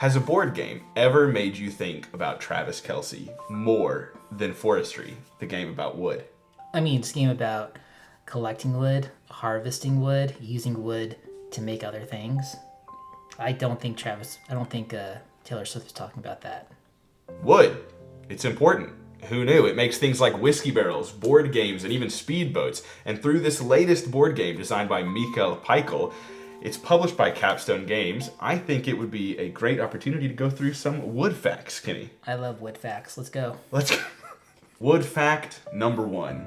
Has a board game ever made you think about Travis Kelce more than Forestry, the game about wood? I mean, it's a game about collecting wood, harvesting wood, using wood to make other things. I don't think Taylor Swift was talking about that. Wood. It's important. Who knew? It makes things like whiskey barrels, board games, and even speedboats. And through this latest board game designed by Michal Peichl, it's published by Capstone Games. I think it would be a great opportunity to go through some wood facts, Kenny. I love wood facts. Let's go. Let's go. Wood fact number 1.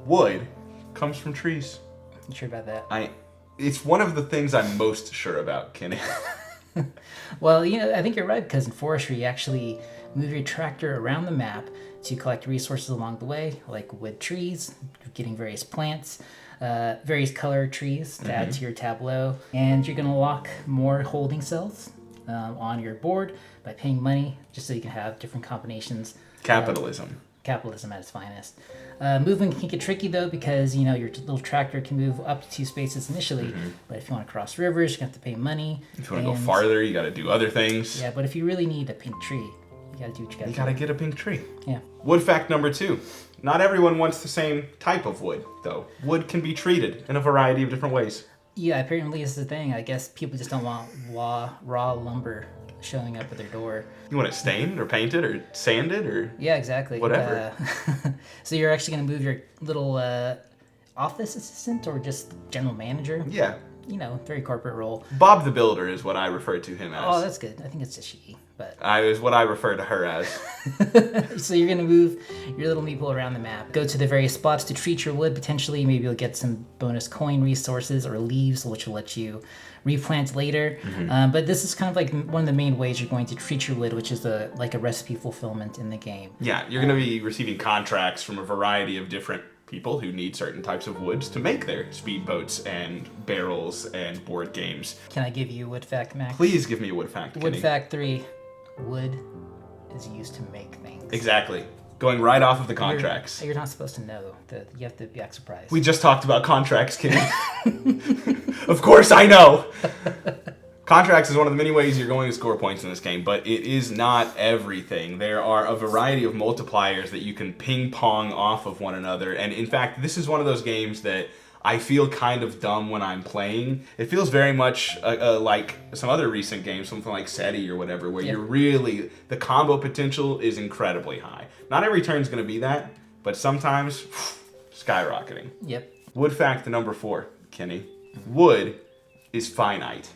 Wood comes from trees. You sure about that? It's one of the things I'm most sure about, Kenny. Well, I think you're right, because in Forestry, you actually move your tractor around the map to collect resources along the way, like wood trees, getting various plants, various color trees to add to your tableau. And you're going to lock more holding cells on your board by paying money, just so you can have different combinations. Capitalism. Capitalism at its finest. Moving can get tricky, though, because your little tractor can move up to 2 spaces initially, but if you want to cross rivers, you have to pay money. If you want to go farther, you got to do other things. Yeah, but if you really need a pink tree, you got to do what you got to do. You got to get a pink tree. Yeah. Wood fact number 2. Not everyone wants the same type of wood, though. Wood can be treated in a variety of different ways. Yeah, apparently this is the thing. I guess people just don't want raw lumber showing up at their door. You want it stained or painted or sanded or... Yeah, exactly. Whatever. So you're actually going to move your little office assistant or just general manager? Yeah. Very corporate role. Bob the Builder is what I refer to him as. Oh, that's good. I think it's a she, but... Is what I refer to her as. So you're going to move your little meeple around the map. Go to the various spots to treat your wood. Potentially, maybe you'll get some bonus coin resources or leaves, which will let you replant later. But this is kind of like one of the main ways you're going to treat your wood, which is like a recipe fulfillment in the game. Yeah, you're going to be receiving contracts from a variety of different people who need certain types of woods to make their speedboats and barrels and board games. Can I give you a wood fact, Max? Please give me a wood fact, Wood Kenny. fact 3. Wood is used to make things. Exactly. Going right off of the contracts. You're not supposed to know. You have to be surprised. We just talked about contracts, Kenny. Of course I know. Contracts is one of the many ways you're going to score points in this game, but it is not everything. There are a variety of multipliers that you can ping pong off of one another, and in fact, this is one of those games that I feel kind of dumb when I'm playing. It feels very much like some other recent games, something like SETI or whatever, where the combo potential is incredibly high. Not every turn's going to be that, but sometimes skyrocketing. Yep. Wood fact number 4, Kenny. Wood is finite.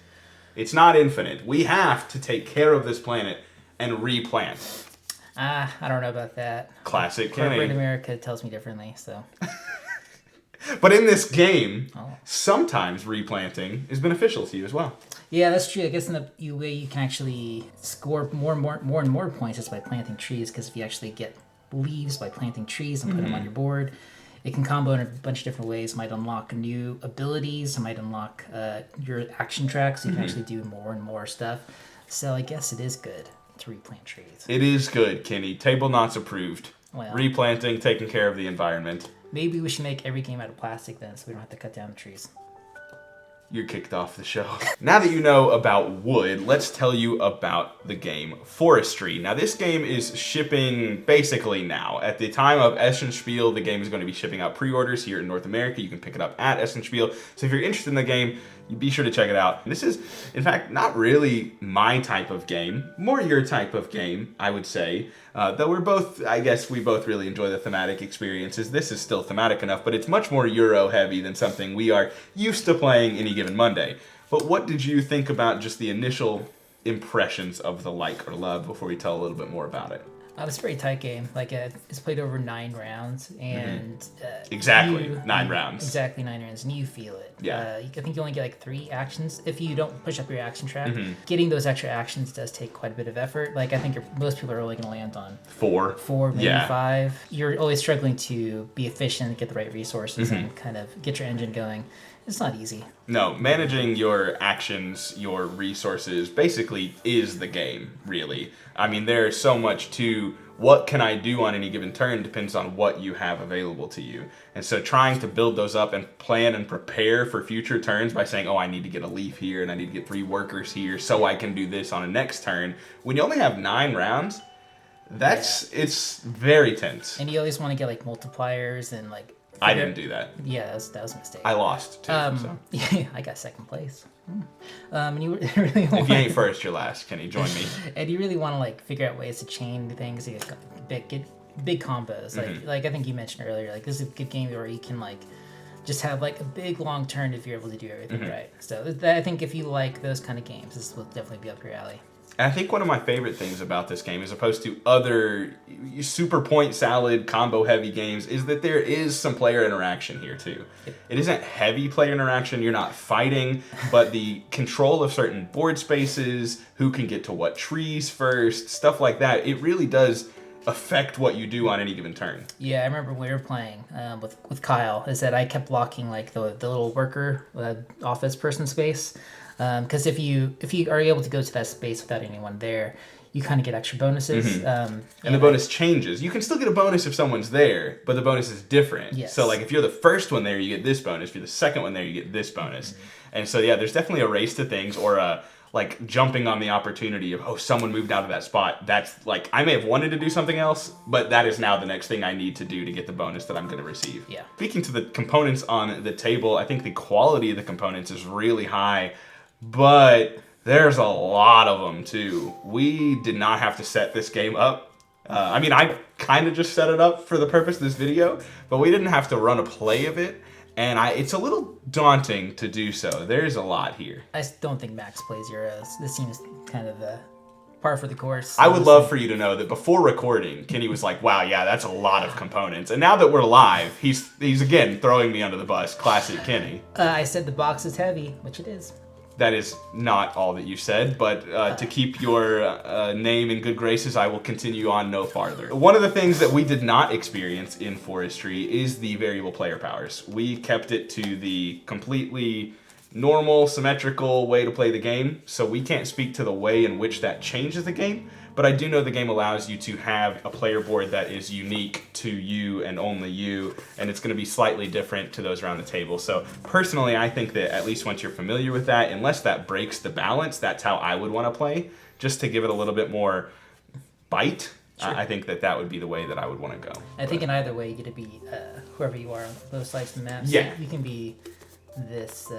It's not infinite. We have to take care of this planet and replant. I don't know about that. Classic Kenny. Corporate America tells me differently, so... But in this game, sometimes replanting is beneficial to you as well. Yeah, that's true. I guess in the way you can actually score more and more points is by planting trees, because if you actually get leaves by planting trees and put them on your board, it can combo in a bunch of different ways. It might unlock new abilities. It might unlock your action tracks, so you can actually do more and more stuff. So I guess it is good to replant trees. It is good, Kenny. Tablenauts approved. Well, replanting, taking care of the environment. Maybe we should make every game out of plastic then, so we don't have to cut down the trees. You're kicked off the show. Now that you know about wood, let's tell you about the game Forestry. Now, this game is shipping basically now. At the time of Spiel, the game is going to be shipping out pre-orders here in North America. You can pick it up at Spiel. So if you're interested in the game, be sure to check it out. This is, in fact, not really my type of game. More your type of game, I would say. Though we both really enjoy the thematic experiences. This is still thematic enough, but it's much more Euro heavy than something we are used to playing any given Monday. But what did you think about just the initial impressions of the like or love before we tell a little bit more about it? It's a very tight game. It's played over 9 rounds, and exactly 9 rounds. Exactly 9 rounds, and you feel it. Yeah. I think you only get 3 actions if you don't push up your action track. Getting those extra actions does take quite a bit of effort. I think most people are only going to land on 4, maybe 5. You're always struggling to be efficient, get the right resources, and kind of get your engine going. it's not easy. No, managing your actions, your resources, basically is the game, really. I mean, there's so much to what can I do on any given turn depends on what you have available to you. And so trying to build those up and plan and prepare for future turns by saying, oh, I need to get a leaf here and I need to get 3 workers here so I can do this on a next turn. When you only have 9 rounds, it's very tense. And you always want to get like multipliers and like. I didn't do that. Yeah, that was a mistake. I lost too. So. Yeah, I got 2nd place. And you really if you ain't first, you're last. Kenny, join me. And you really want to like figure out ways to chain things, to get big combos. Like I think you mentioned earlier, like this is a good game where you can like just have like a big long turn if you're able to do everything right. So I think if you like those kind of games, this will definitely be up your alley. And I think one of my favorite things about this game, as opposed to other super point salad combo heavy games, is that there is some player interaction here too. It isn't heavy player interaction, you're not fighting, but the control of certain board spaces, who can get to what trees first, stuff like that, it really does affect what you do on any given turn. Yeah, I remember we were playing with Kyle, is that I kept blocking like the little worker office person space. Because if you are able to go to that space without anyone there, you kind of get extra bonuses. And the bonus changes. You can still get a bonus if someone's there, but the bonus is different. Yes. So like if you're the first one there, you get this bonus. If you're the second one there, you get this bonus. And so yeah, there's definitely a race to things, or a like jumping on the opportunity of, oh, someone moved out of that spot. That's like, I may have wanted to do something else, but that is now the next thing I need to do to get the bonus that I'm going to receive. Yeah. Speaking to the components on the table, I think the quality of the components is really high. But there's a lot of them too. We did not have to set this game up. I mean, I kind of just set it up for the purpose of this video, but we didn't have to run a play of it. And it's a little daunting to do so. There's a lot here. I don't think Max plays Euros. This seems kind of par for the course. I would love for you to know that before recording, Kenny was like, wow, yeah, that's a lot of components. And now that we're live, he's again throwing me under the bus. Classic Kenny. I said the box is heavy, which it is. That is not all that you said, but to keep your name in good graces, I will continue on no farther. One of the things that we did not experience in Forestry is the variable player powers. We kept it to the completely normal, symmetrical way to play the game, so we can't speak to the way in which that changes the game, but I do know the game allows you to have a player board that is unique to you and only you, and it's going to be slightly different to those around the table. So personally, I think that at least once you're familiar with that, unless that breaks the balance, that's how I would want to play, just to give it a little bit more bite. Sure. I think that would be the way that I would want to go. I think in either way, you get to be whoever you are on both sides of the map. So yeah. You can be this...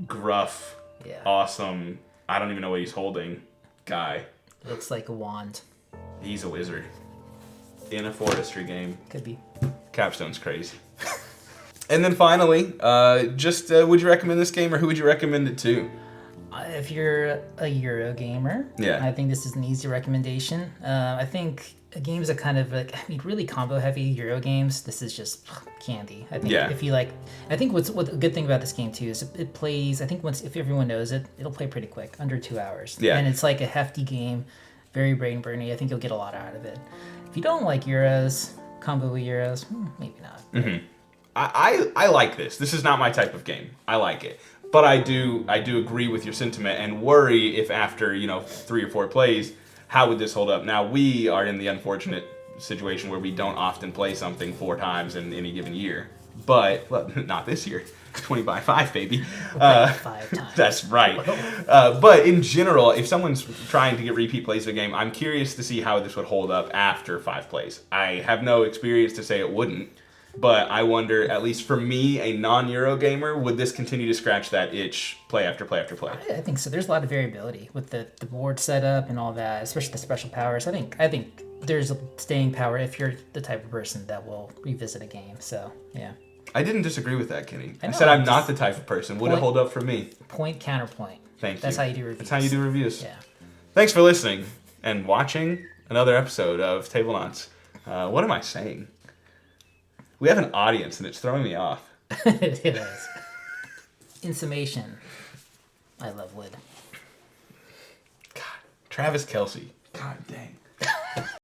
gruff, awesome, I don't even know what he's holding, guy. Looks like a wand. He's a wizard. In a Forestry game. Could be. Capstone's crazy. And then finally, would you recommend this game, or who would you recommend it to? If you're a Euro gamer, I think this is an easy recommendation. I think games that kind of really combo heavy Euro games, this is just candy. I think if you like, I think what a good thing about this game too is it plays. I think if everyone knows it, it'll play pretty quick, under 2 hours. Yeah, and it's like a hefty game, very brain burny. I think you'll get a lot out of it. If you don't like Euros, combo Euros, maybe not. Mm-hmm. I like this. This is not my type of game. I like it. But I do agree with your sentiment and worry if after 3 or 4 plays, how would this hold up? Now we are in the unfortunate situation where we don't often play something 4 times in any given year, but not this year. 20 by 5, baby. 5 times. That's right. But in general, if someone's trying to get repeat plays of a game, I'm curious to see how this would hold up after 5 plays. I have no experience to say it wouldn't. But I wonder, at least for me, a non-Euro gamer, would this continue to scratch that itch play after play after play? I think so. There's a lot of variability with the board setup and all that, especially the special powers. I think there's a staying power if you're the type of person that will revisit a game. So, yeah. I didn't disagree with that, Kenny. I said I'm not the type of person. Would it hold up for me? Point, counterpoint. Thank you. That's how you do reviews. That's how you do reviews. Yeah. Thanks for listening and watching another episode of Tablenauts. What am I saying? We have an audience, and it's throwing me off. It is. In summation, I love Wood. God, Travis Kelce. God dang.